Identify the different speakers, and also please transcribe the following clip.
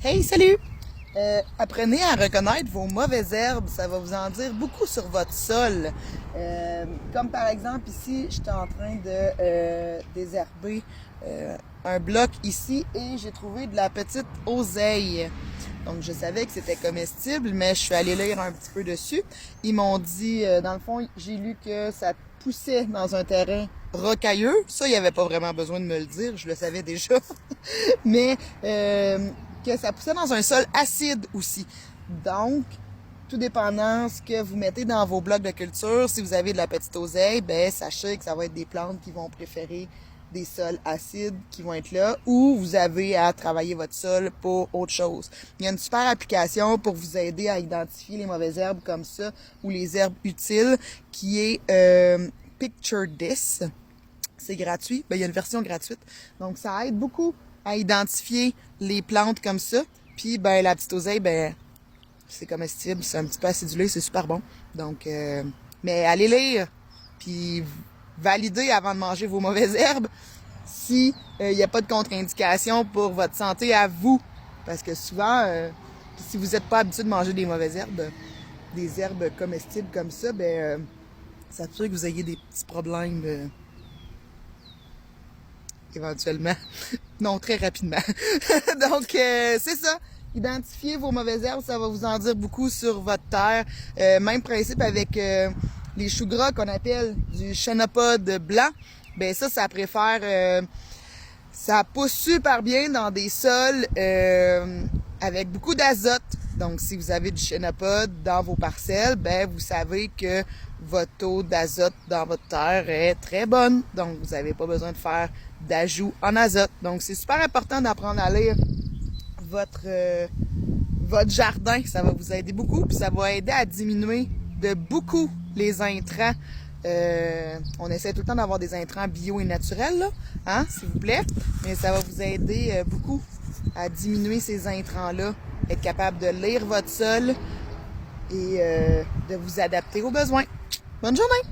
Speaker 1: Hey, salut! Apprenez à reconnaître vos mauvaises herbes, ça va vous en dire beaucoup sur votre sol. Comme par exemple ici, j'étais en train de désherber un bloc ici et j'ai trouvé de la petite oseille. Donc je savais que c'était comestible, mais je suis allée lire un petit peu dessus. Ils m'ont dit, dans le fond, j'ai lu que ça poussait dans un terrain rocailleux. Ça, il n'y avait pas vraiment besoin de me le dire, je le savais déjà. Mais que ça poussait dans un sol acide aussi. Donc, tout dépendant ce que vous mettez dans vos blocs de culture, si vous avez de la petite oseille, ben sachez que ça va être des plantes qui vont préférer des sols acides qui vont être là, ou vous avez à travailler votre sol pour autre chose. Il y a une super application pour vous aider à identifier les mauvaises herbes comme ça, ou les herbes utiles, qui est Picture This. C'est gratuit. Ben, il y a une version gratuite. Donc, ça aide beaucoup à identifier les plantes comme ça. Puis, ben, la petite oseille, ben, c'est comestible, c'est un petit peu acidulé, c'est super bon. Donc, mais allez lire, puis validez avant de manger vos mauvaises herbes si il n'y a pas de contre-indication pour votre santé à vous. Parce que souvent, si vous n'êtes pas habitué de manger des mauvaises herbes, des herbes comestibles comme ça, ben, ça peut que vous ayez des petits problèmes éventuellement. Non, très rapidement. Donc, c'est ça. Identifiez vos mauvaises herbes, ça va vous en dire beaucoup sur votre terre. Même principe avec les choux gras qu'on appelle du chenopode blanc. Ben ça préfère... ça pousse super bien dans des sols avec beaucoup d'azote. Donc, si vous avez du chenopode dans vos parcelles, ben vous savez que votre taux d'azote dans votre terre est très bonne. Donc, vous n'avez pas besoin de faire d'ajout en azote. Donc, c'est super important d'apprendre à lire votre jardin. Ça va vous aider beaucoup. Puis ça va aider à diminuer de beaucoup les intrants. On essaie tout le temps d'avoir des intrants bio et naturels, là, hein, s'il vous plaît. Mais ça va vous aider beaucoup à diminuer ces intrants-là, être capable de lire votre sol et de vous adapter aux besoins. Bonne journée!